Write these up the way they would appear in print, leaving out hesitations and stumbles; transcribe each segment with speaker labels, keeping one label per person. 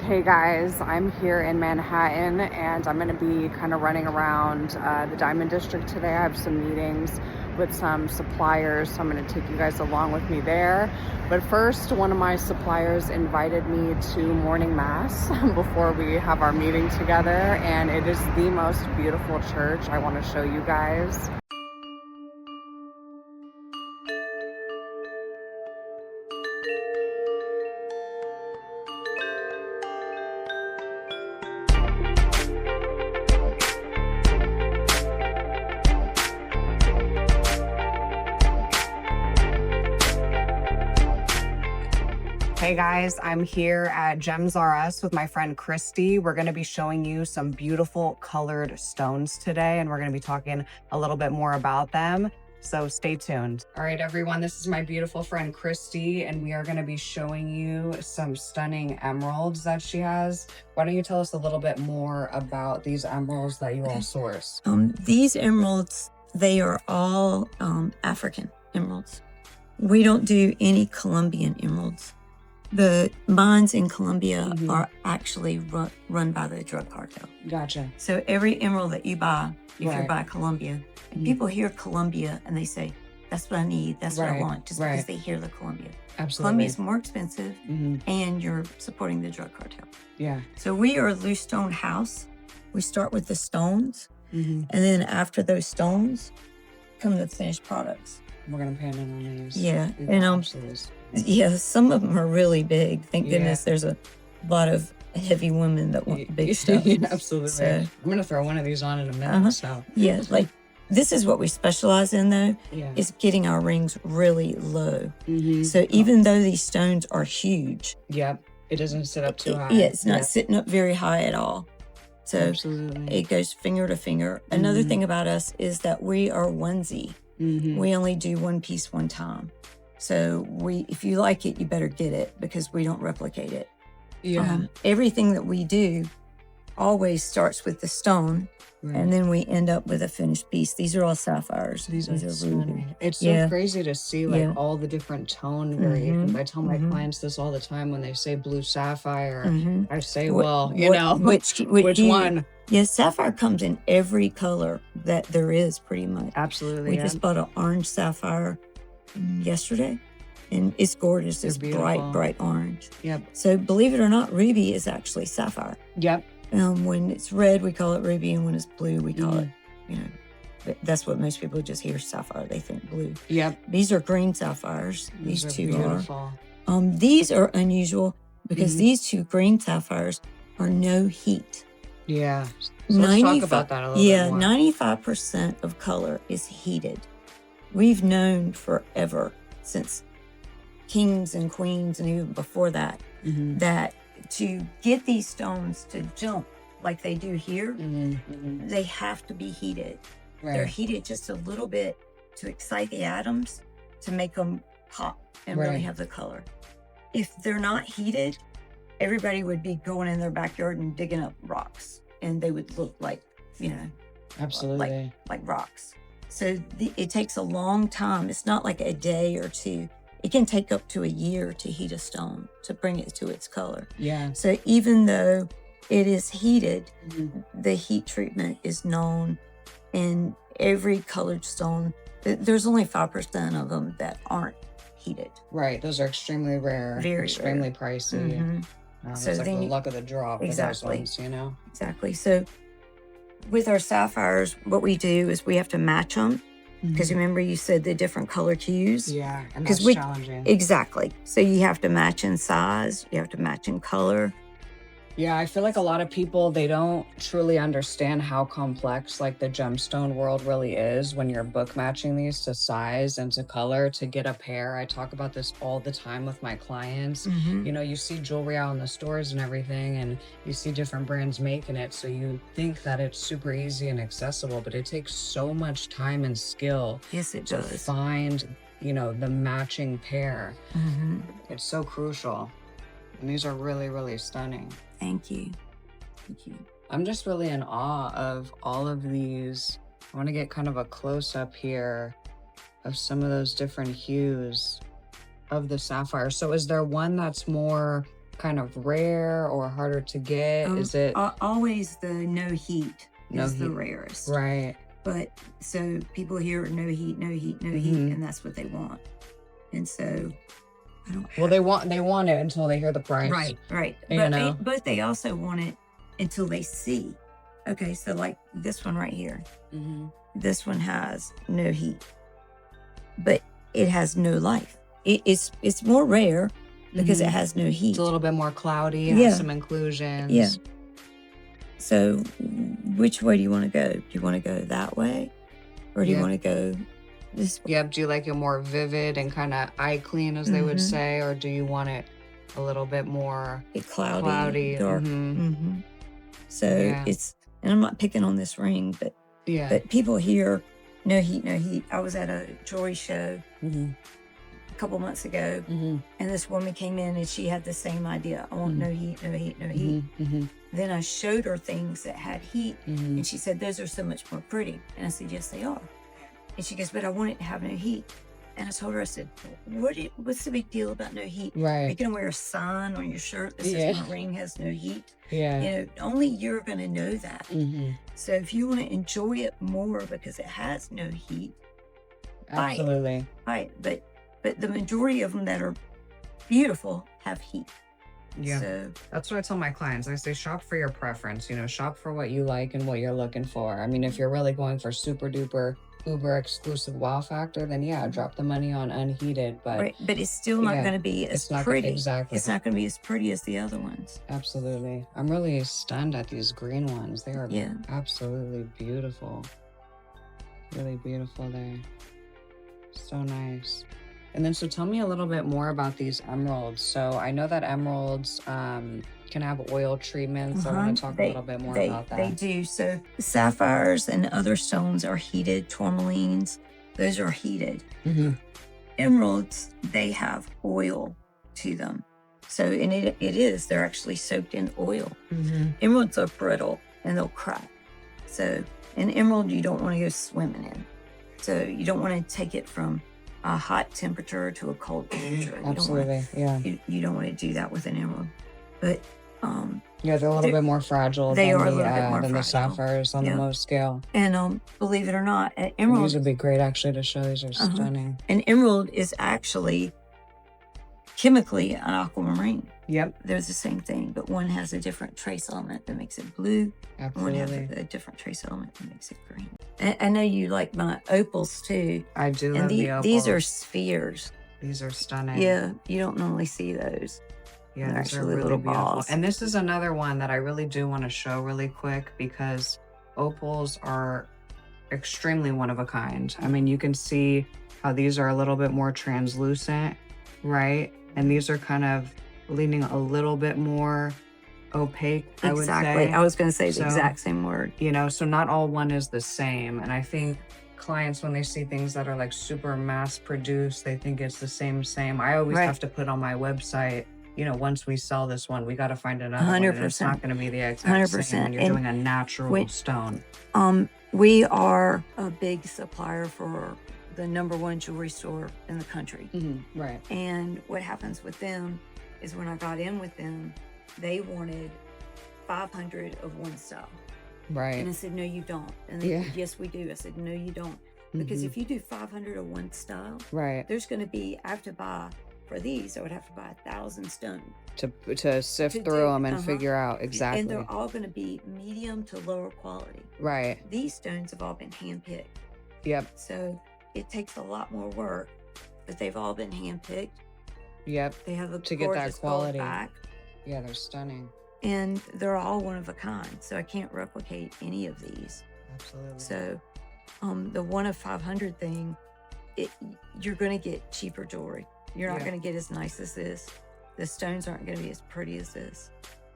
Speaker 1: Hey guys, I'm here in Manhattan and I'm going to be kind of running around the Diamond District today. I have some meetings with some suppliers, so I'm going to take you guys along with me there. But first, one of my suppliers invited me to morning mass before we have our meeting together, and it is the most beautiful church. I want to show you guys. Hey guys, I'm here at Gems R Us with my friend Christy. We're going to be showing you some beautiful colored stones today, and we're going to be talking a little bit more about them. So stay tuned. All right, everyone, this is my beautiful friend Christy, and we are going to be showing you some stunning emeralds that she has. Why don't you tell us a little bit more about these emeralds that you all source?
Speaker 2: These emeralds, they are all African emeralds. We don't do any Colombian emeralds. The mines in Colombia are actually run by the drug cartel.
Speaker 1: Gotcha.
Speaker 2: So every emerald that you buy, if you buy Colombia, and people hear Colombia and they say, that's what I need, that's what I want, just because they hear the Colombia.
Speaker 1: Absolutely.
Speaker 2: Colombia is more expensive and you're supporting the drug cartel.
Speaker 1: Yeah.
Speaker 2: So we are a loose stone house. We start with the stones, and then after those stones come the finished products.
Speaker 1: We're going to pan in on these.
Speaker 2: Yeah. And yeah, some of them are really big. Thank goodness there's a lot of heavy women that want the big stuff.
Speaker 1: Yeah, absolutely.
Speaker 2: So,
Speaker 1: I'm going to throw one of these on in a minute. So.
Speaker 2: Yeah, like this is what we specialize in though,
Speaker 1: Yeah.
Speaker 2: is getting our rings really low. So even though these stones are huge.
Speaker 1: Yep. It doesn't sit up too high.
Speaker 2: Yeah, it's not sitting up very high at all. So
Speaker 1: absolutely.
Speaker 2: It goes finger to finger. Another thing about us is that we are onesie. We only do one piece one time. So if you like it, you better get it because we don't replicate it.
Speaker 1: Yeah.
Speaker 2: Everything that we do always starts with the stone, and then we end up with a finished piece. These are all sapphires.
Speaker 1: These are
Speaker 2: rubies.
Speaker 1: It's so crazy to see like all the different tone variations. I tell my clients this all the time when they say blue sapphire. I say, well, which one?
Speaker 2: Yes, sapphire comes in every color that there is pretty much.
Speaker 1: Absolutely.
Speaker 2: We just bought an orange sapphire yesterday, and it's gorgeous. It's bright orange.
Speaker 1: Yep.
Speaker 2: So believe it or not, ruby is actually sapphire.
Speaker 1: Yep.
Speaker 2: When it's red, we call it ruby, and when it's blue, we call it, that's what most people just hear sapphire. They think blue.
Speaker 1: Yep.
Speaker 2: These are green sapphires. These two
Speaker 1: beautiful.
Speaker 2: These are unusual because these two green sapphires are no heat.
Speaker 1: Yeah. So let's talk about that a little bit more.
Speaker 2: 95% of color is heated. We've known forever, since kings and queens and even before that, that to get these stones to jump like they do here, they have to be heated. They're heated just a little bit to excite the atoms to make them pop and really have the color. If they're not heated, everybody would be going in their backyard and digging up rocks, and they would look like,
Speaker 1: absolutely,
Speaker 2: like rocks. So it takes a long time. It's not like a day or two. It can take up to a year to heat a stone to bring it to its color.
Speaker 1: Yeah.
Speaker 2: So even though it is heated, the heat treatment is known, and every colored stone, there's only 5% of them that aren't heated.
Speaker 1: Right. Those are extremely rare, extremely pricey. So it's like the luck of the draw for those ones,
Speaker 2: Exactly. So with our sapphires, what we do is we have to match them. Because remember you said the different color hues?
Speaker 1: Yeah, and that's challenging.
Speaker 2: Exactly. So you have to match in size, you have to match in color.
Speaker 1: Yeah, I feel like a lot of people, they don't truly understand how complex like the gemstone world really is when you're book matching these to size and to color to get a pair. I talk about this all the time with my clients. You see jewelry out in the stores and everything, and you see different brands making it. So you think that it's super easy and accessible, but it takes so much time and skill
Speaker 2: to
Speaker 1: find, the matching pair. It's so crucial. And these are really, really stunning.
Speaker 2: Thank you.
Speaker 1: I'm just really in awe of all of these. I want to get kind of a close-up here of some of those different hues of the sapphire. So is there one that's more kind of rare or harder to get? Is it
Speaker 2: always the no heat
Speaker 1: no
Speaker 2: is the
Speaker 1: heat?
Speaker 2: rarest.
Speaker 1: Right.
Speaker 2: But so people hear no heat, no heat, no heat, and that's what they want. And so I don't.
Speaker 1: Well, they want it until they hear the price.
Speaker 2: Right. But they also want it until they see. Okay, so like this one right here. This one has no heat, but it has no life. It's more rare because it has no heat.
Speaker 1: It's a little bit more cloudy. It has some inclusions.
Speaker 2: Yeah. So which way do you want to go? Do you want to go that way? Or do you want to go this way?
Speaker 1: Yep. Do you like it more vivid and kind of eye clean, as they would say? Or do you want it a little bit more cloudy?
Speaker 2: Dark. So it's, and I'm not picking on this ring, but people hear no heat, no heat. I was at a jewelry show a couple months ago, and this woman came in and she had the same idea. I want no heat, no heat, no heat. Then I showed her things that had heat, and she said, those are so much more pretty. And I said, yes, they are. And she goes, but I want it to have no heat. And I told her, I said, what's the big deal about no heat?
Speaker 1: Right.
Speaker 2: You're going to wear a sign on your shirt that says my ring has no heat.
Speaker 1: Yeah.
Speaker 2: You know, only you're going to know that. So if you want to enjoy it more because it has no heat,
Speaker 1: absolutely.
Speaker 2: Right. But the majority of them that are beautiful have heat.
Speaker 1: Yeah.
Speaker 2: So
Speaker 1: that's what I tell my clients. I say, shop for your preference, you know, shop for what you like and what you're looking for. I mean, if you're really going for super duper uber exclusive wow factor, then drop the money on unheated. But
Speaker 2: but it's still not going to be as pretty.
Speaker 1: Exactly.
Speaker 2: It's not going to be as pretty as the other ones.
Speaker 1: Absolutely. I'm really stunned at these green ones. They are absolutely beautiful. Really beautiful there. So nice. And then, so tell me a little bit more about these emeralds. So I know that emeralds can have oil treatments. I want to talk a little bit more about that.
Speaker 2: They do. So sapphires and other stones are heated. Tourmalines, those are heated. Emeralds, they have oil to them. So, and they're actually soaked in oil. Emeralds are brittle and they'll crack. So an emerald, you don't want to go swimming in. So you don't want to take it from a hot temperature to a cold temperature.
Speaker 1: Absolutely,
Speaker 2: you don't want to do that with an emerald. But
Speaker 1: they're a little bit more fragile than the sapphires on the most scale.
Speaker 2: And believe it or not, an emerald,
Speaker 1: these would be great actually to show. These are stunning.
Speaker 2: An emerald is actually chemically an aquamarine.
Speaker 1: Yep.
Speaker 2: They're the same thing, but one has a different trace element that makes it blue.
Speaker 1: Absolutely.
Speaker 2: One has a different trace element that makes it green. I know you like my opals too.
Speaker 1: I do love the opals.
Speaker 2: These are spheres.
Speaker 1: These are stunning.
Speaker 2: Yeah, you don't normally see those.
Speaker 1: Yeah,
Speaker 2: they're
Speaker 1: these are
Speaker 2: actually
Speaker 1: really
Speaker 2: little
Speaker 1: beautiful.
Speaker 2: balls.
Speaker 1: And this is another one that I really do want to show really quick because opals are extremely one of a kind. I mean, you can see how these are a little bit more translucent, right? And these are kind of leaning a little bit more opaque, I would say.
Speaker 2: I was going to say the exact same word.
Speaker 1: You know, so not all one is the same. And I think clients, when they see things that are like super mass produced, they think it's the same. I always have to put on my website, you know, once we sell this one, we got to find another 100%. One. It's not going to be the exact same when you're doing a natural stone.
Speaker 2: We are a big supplier for the #1 jewelry store in the country.
Speaker 1: Right.
Speaker 2: And what happens with them is when I got in with them, they wanted 500 of one style.
Speaker 1: Right.
Speaker 2: And I said, no, you don't. And they said, yes, we do. I said, no, you don't. Because if you do 500 of one style, there's going to be, I have to buy, for these, I would have to buy 1,000 stones.
Speaker 1: To sift through them and figure out exactly.
Speaker 2: And they're all going to be medium to lower quality.
Speaker 1: Right.
Speaker 2: These stones have all been handpicked.
Speaker 1: Yep.
Speaker 2: So it takes a lot more work, but they've all been handpicked.
Speaker 1: Yep.
Speaker 2: They have a
Speaker 1: to get that quality.
Speaker 2: Back.
Speaker 1: Yeah, they're stunning.
Speaker 2: And they're all one of a kind, so I can't replicate any of these.
Speaker 1: Absolutely.
Speaker 2: So the 1 of 500 thing, you're going to get cheaper jewelry. You're not going to get as nice as this. The stones aren't going to be as pretty as this.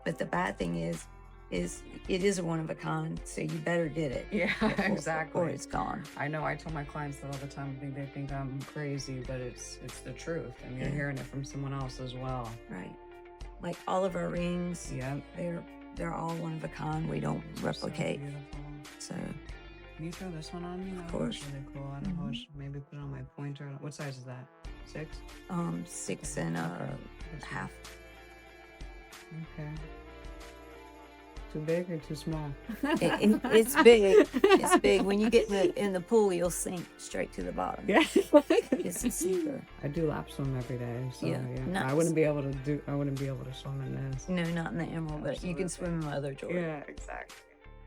Speaker 2: But the bad thing is it is a 1 of a kind, so you better get it.
Speaker 1: Yeah, exactly.
Speaker 2: Or it's gone.
Speaker 1: I know. I tell my clients that all the time. They think I'm crazy, but it's the truth, and you're hearing it from someone else as well.
Speaker 2: Right. Like all of our rings.
Speaker 1: Yep.
Speaker 2: They're all 1 of a kind. We don't replicate. So.
Speaker 1: Can you throw this one on me?
Speaker 2: Of course.
Speaker 1: That's really cool. I don't know. Maybe put it on my pointer. What size is that? 6?
Speaker 2: 6 and a half.
Speaker 1: Okay. Too big or too small?
Speaker 2: It's big. It's big. When you get in the pool, you'll sink straight to the bottom.
Speaker 1: Yeah.
Speaker 2: It's a sinker.
Speaker 1: I do lap swim every day, so
Speaker 2: Yeah,
Speaker 1: yeah.
Speaker 2: nice.
Speaker 1: I wouldn't be able to swim in this.
Speaker 2: No, not in the emerald, but you can swim in my other jewelry.
Speaker 1: Yeah, exactly.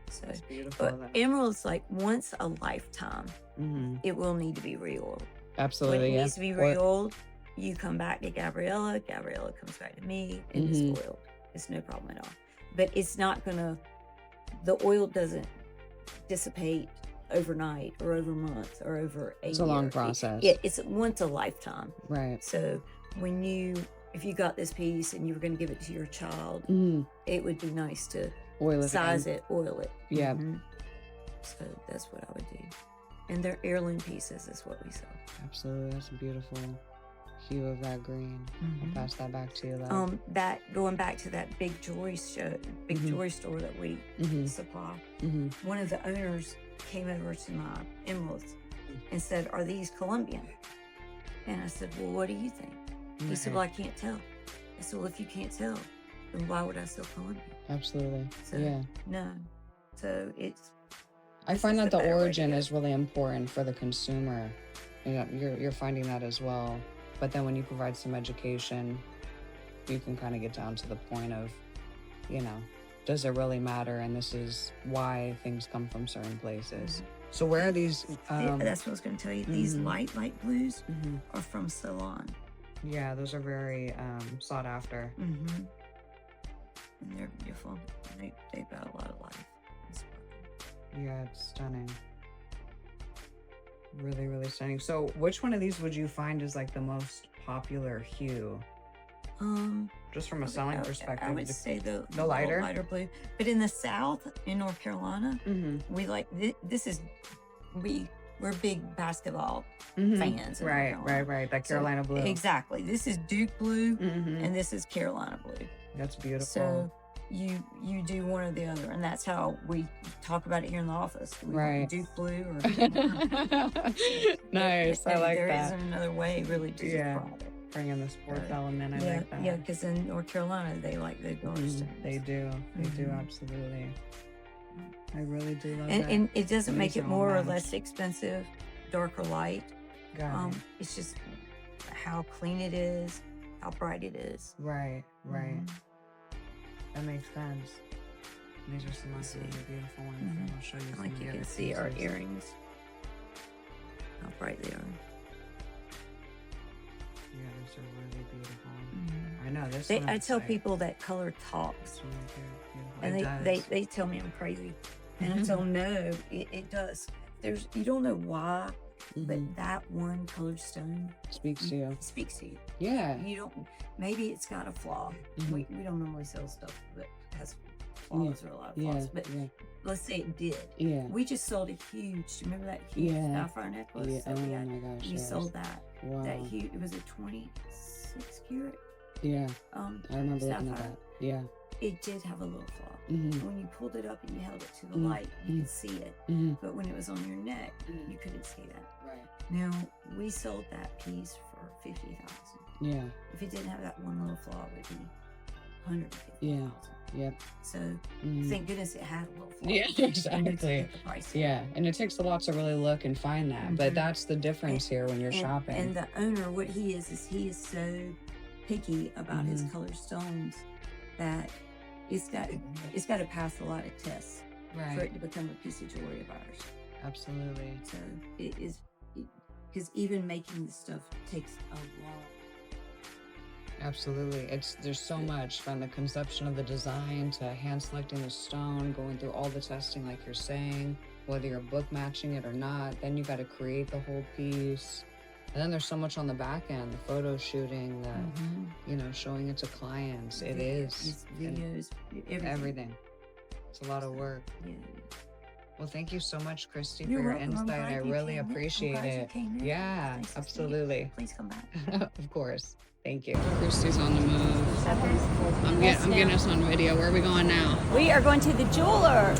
Speaker 2: So,
Speaker 1: It's beautiful.
Speaker 2: but emerald's like once a lifetime. It will need to be re-oiled.
Speaker 1: Absolutely.
Speaker 2: When it
Speaker 1: Yeah.
Speaker 2: needs to be re-oiled, you come back to Gabriella. Gabriella comes back to me, and it's oiled. It's no problem at all. But it's not gonna. The oil doesn't dissipate overnight or over months or over a year.
Speaker 1: It's a long process.
Speaker 2: Yeah, it's once a lifetime.
Speaker 1: Right.
Speaker 2: So if you got this piece and you were going to give it to your child, it would be nice to
Speaker 1: Oil it.
Speaker 2: size it, oil it.
Speaker 1: Yeah.
Speaker 2: So that's what I would do. And they're heirloom pieces is what we sell.
Speaker 1: Absolutely. That's a beautiful hue of that green. I'll pass that back to you.
Speaker 2: That going back to that big jewelry jewelry store that we supply. One of the owners came over to my emeralds and said, "Are these Colombian?" And I said, "Well, what do you think?" He said, "Well, I can't tell." I said, "Well, if you can't tell, then why would I sell Colombian?"
Speaker 1: Absolutely.
Speaker 2: So,
Speaker 1: yeah.
Speaker 2: No. So
Speaker 1: I find that the origin is really important for the consumer. You know, you're finding that as well. But then when you provide some education, you can kind of get down to the point of, does it really matter? And this is why things come from certain places. So where are these?
Speaker 2: That's what I was going to tell you. These light blues are from Ceylon.
Speaker 1: Yeah, those are very sought after.
Speaker 2: And they're beautiful. They've got a lot of life.
Speaker 1: Yeah, it's stunning. Really, really stunning. So which one of these would you find is like the most popular hue? Just from a selling perspective.
Speaker 2: I would say the
Speaker 1: lighter
Speaker 2: blue. But in the South, in North Carolina, we like this is we're big basketball fans.
Speaker 1: Right. That Carolina blue.
Speaker 2: Exactly. This is Duke blue, and this is Carolina blue.
Speaker 1: That's beautiful.
Speaker 2: So you do one or the other, and that's how we talk about it here in the office. We Duke blue or
Speaker 1: nice. I like
Speaker 2: there
Speaker 1: that.
Speaker 2: isn't another way really to describe it.
Speaker 1: Bring in the sports element. I like that.
Speaker 2: Yeah, because in North Carolina they like the dark stones.
Speaker 1: They do. They do absolutely. I really do love that.
Speaker 2: And it doesn't make it more or less expensive, dark or light.
Speaker 1: Got it.
Speaker 2: It's just how clean it is, how bright it is.
Speaker 1: Right. That makes sense. These are some really beautiful ones. I'll show you some.
Speaker 2: Like you can see our earrings, how bright they are.
Speaker 1: Yeah, these are really beautiful. I know this.
Speaker 2: I tell people that color talks,
Speaker 1: really
Speaker 2: and they tell me I'm crazy, and I tell them no, it does. You don't know why, but that one colored stone
Speaker 1: speaks to you.
Speaker 2: Speaks to you.
Speaker 1: Yeah.
Speaker 2: You don't. Maybe it's got a flaw. We don't normally sell stuff that has flaws or a lot of flaws, but let's say it did.
Speaker 1: Yeah.
Speaker 2: We just sold a huge. Remember that huge sapphire necklace?
Speaker 1: Yeah.
Speaker 2: That we had?
Speaker 1: Oh my gosh.
Speaker 2: We sold that.
Speaker 1: Wow.
Speaker 2: That huge. It was a 26 carat.
Speaker 1: Yeah. I remember looking at that. Yeah.
Speaker 2: It did have a little flaw. When you pulled it up and you held it to the light, you could see it. But when it was on your neck, you couldn't see that.
Speaker 1: Right.
Speaker 2: Now we sold that piece for $50,000.
Speaker 1: Yeah.
Speaker 2: If it didn't have that one little flaw, it would be $150,000.
Speaker 1: Yeah. Yep.
Speaker 2: So thank goodness it had a little flaw.
Speaker 1: Yeah, exactly. Yeah, and it takes a lot to really look and find that. But that's the difference here when you're shopping.
Speaker 2: And the owner, what he is he is so picky about his colored stones that it's got to pass a lot of tests for it to become a piece of jewelry of ours.
Speaker 1: Absolutely.
Speaker 2: So it is, because even making this stuff takes a long.
Speaker 1: Absolutely. There's so much from the conception of the design to hand selecting the stone, going through all the testing like you're saying, whether you're book matching it or not. Then you got to create the whole piece. And then there's so much on the back end, the photo shooting, the showing it to clients. It is
Speaker 2: videos,
Speaker 1: everything. It's a lot of work.
Speaker 2: Yeah.
Speaker 1: Well, thank you so much, Christy,
Speaker 2: You're
Speaker 1: for your
Speaker 2: welcome.
Speaker 1: insight. I really appreciate it. Yeah,
Speaker 2: Thanks,
Speaker 1: absolutely.
Speaker 2: Please come back.
Speaker 1: Of course. Thank you. Christy's on the move. I'm getting us on video. Where are we going now?
Speaker 2: We are going to the jeweler.